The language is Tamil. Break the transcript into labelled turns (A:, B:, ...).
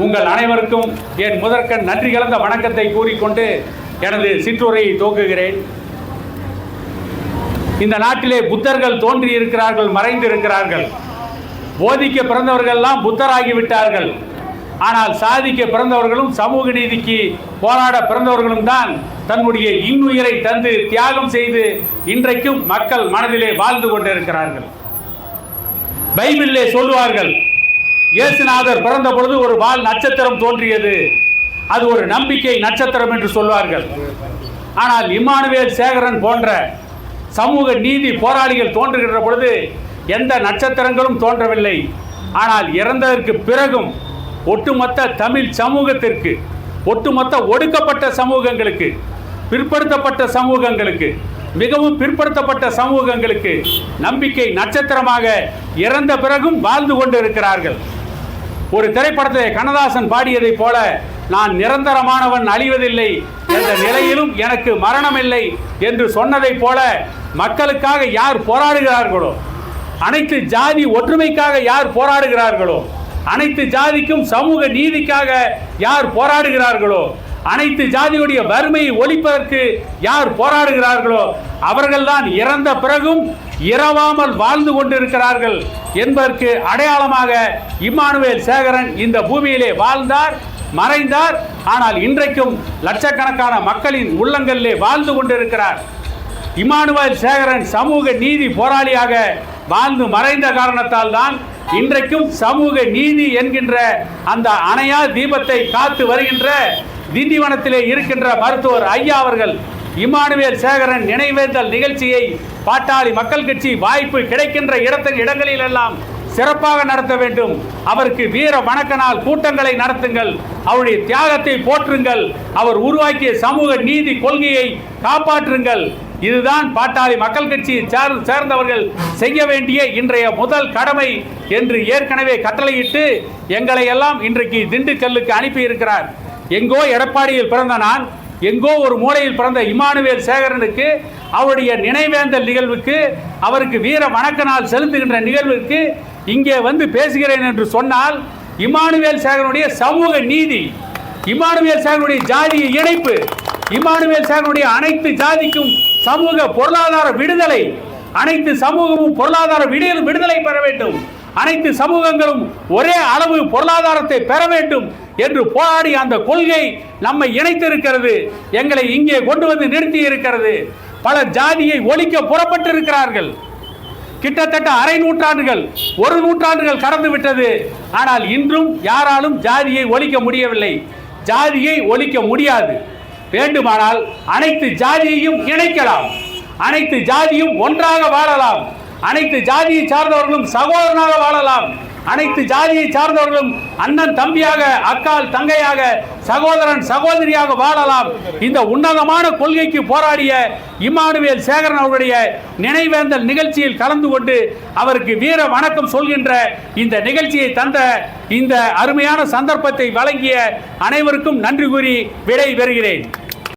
A: உங்கள் அனைவருக்கும் என் முதற்கண் நன்றி கலந்த வணக்கத்தை கூறிக்கொண்டு எனது சிற்றுரையை துவக்குகிறேன். இந்த நாட்டிலே புத்தர்கள் தோன்றி இருக்கிறார்கள், மறைந்து இருக்கிறார்கள். போதிக்க பிறந்தவர்கள்லாம் புத்தராகிவிட்டார்கள். ஆனால் சாதிக்க பிறந்தவர்களும் சமூக நீதிக்கு போராட பிறந்தவர்களும் தான் தன்னுடைய இன்னுயிரை தந்து தியாகம் செய்து இன்றைக்கும் மக்கள் மனதிலே வாழ்ந்து கொண்டிருக்கிறார்கள். பைபிளிலே சொல்லுவார்கள், இயேசுநாதர் பிறந்த பொழுது ஒரு வால் நட்சத்திரம் தோன்றியது, அது ஒரு நம்பிக்கை நட்சத்திரம் என்று சொல்வார்கள். ஆனால் இம்மானுவேல் சேகரன் போன்ற சமூக நீதி போராளிகள் தோன்றுகின்ற பொழுது எந்த நட்சத்திரங்களும் தோன்றவில்லை. ஆனால் இறந்ததற்கு பிறகும் ஒட்டுமொத்த தமிழ் சமூகத்திற்கு, ஒட்டுமொத்த ஒடுக்கப்பட்ட சமூகங்களுக்கு, பிற்படுத்தப்பட்ட சமூகங்களுக்கு, மிகவும் பிற்படுத்தப்பட்ட சமூகங்களுக்கு நம்பிக்கை நட்சத்திரமாக இறந்த பிறகும் வாழ்ந்து கொண்டிருக்கிறார்கள். ஒரு திரைப்படத்தை கண்ணதாசன் பாடியதை போல, நான் நிரந்தரமானவன், அழிவதில்லை, என்ற நிலையிலும் எனக்கு மரணம் இல்லை என்று சொன்னதை போல மக்களுக்காக யார் போராடுகிறார்களோ, அனைத்து ஜாதி ஒற்றுமைக்காக யார் போராடுகிறார்களோ, அனைத்து ஜாதிக்கும் சமூக நீதிக்காக யார் போராடுகிறார்களோ, அனைத்து ஜாதியுடைய வறுமையை ஒழிப்பதற்கு யார் போராடுகிறார்களோ அவர்கள்தான் இறந்த பிறகும் இரவாமல் வாழ்ந்து கொண்டிருக்கிறார்கள் என்பதற்கு அடையாளமாக இம்மானுவேல் சேகரன் இந்த பூமியிலே வாழ்ந்தார், மறைந்தார். ஆனால் இன்றைக்கும் லட்சக்கணக்கான மக்களின் உள்ளங்களிலே வாழ்ந்து கொண்டிருக்கிறார். இம்மானுவேல் சேகரன் சமூக நீதி போராளியாக வாழ்ந்து மறைந்த காரணத்தால் தான் இன்றைக்கும் சமூக நீதி என்கின்ற அந்த அணையா தீபத்தை காத்து வருகின்ற திண்டிவனத்திலே இருக்கின்ற மருத்துவர் ஐயா அவர்கள் இம்மானுவேல் சேகரன் நினைவேந்தல் நிகழ்ச்சியை பாட்டாளி மக்கள் கட்சி வாய்ப்பு கிடைக்கின்ற இடங்களில் எல்லாம் சிறப்பாக நடத்த வேண்டும். அவருக்கு வீர வணக்க நாள் கூட்டங்களை நடத்துங்கள், அவருடைய தியாகத்தை போற்றுங்கள், அவர் உருவாக்கிய சமூக நீதி கொள்கையை காப்பாற்றுங்கள். இதுதான் பாட்டாளி மக்கள் கட்சியை சேர்ந்தவர்கள் செய்ய வேண்டிய இன்றைய முதல் கடமை என்று ஏற்கனவே கட்டளையிட்டு எங்களை எல்லாம் இன்றைக்கு திண்டுக்கல்லுக்கு அனுப்பி இருக்கிறார். எங்கோ எடப்பாடியில் பிறந்த நான், எங்கோ ஒரு மூலையில் பிறந்த இம்மானுவேல் சேகரனுக்கு அவருடைய நினைவேந்தல் நிகழ்வுக்கு, அவருக்கு வீர வணக்க நாள் செலுத்துகின்ற நிகழ்வுக்கு இங்கே வந்து பேசுகிறேன் என்று சொன்னால், இம்மானுவேல் சேகரனுடைய சமூக நீதி, இம்மானுவேல் சேகரனுடைய ஜாதிய இணைப்பு, இம்மானுவேல் சேகரனுடைய அனைத்து ஜாதிக்கும் சமூக பொருளாதார விடுதலை, அனைத்து சமூகமும் பொருளாதார விடுதலை பெற வேண்டும், அனைத்து சமூகங்களும் ஒரே அளவு பொருளாதாரத்தை பெற வேண்டும் என்று போராடி அந்த கொள்கை நம்மை இணைத்திருக்கிறது, எங்களை இங்கே கொண்டு வந்து நிறுத்தி இருக்கிறது. பல ஜாதியை ஒழிக்க புறப்பட்டிருக்கிறார்கள். கிட்டத்தட்ட அரை நூற்றாண்டுகள், ஒரு நூற்றாண்டுகள் கடந்து விட்டது. ஆனால் இன்றும் யாராலும் ஜாதியை ஒழிக்க முடியவில்லை. ஜாதியை ஒழிக்க முடியாது. வேண்டுமானால் அனைத்து ஜாதியையும் இணைக்கலாம், அனைத்து ஜாதியும் ஒன்றாக வாழலாம், அனைத்து ஜாதியை சார்ந்தவர்களும் சகோதரனாக வாழலாம், அனைத்து ஜாதியை சார்ந்தவர்களும் அண்ணன் தம்பியாக, அக்கால் தங்கையாக, சகோதரன் சகோதரியாக வாழலாம். இந்த உன்னதமான கொள்கைக்கு போராடிய இம்மானுவேல் சேகரன் அவருடைய நினைவேந்தல் நிகழ்ச்சியில் கலந்து கொண்டு அவருக்கு வீர வணக்கம் சொல்கின்ற இந்த நிகழ்ச்சியை தந்த இந்த அருமையான சந்தர்ப்பத்தை வழங்கிய அனைவருக்கும் நன்றி கூறி விடை பெறுகிறேன்.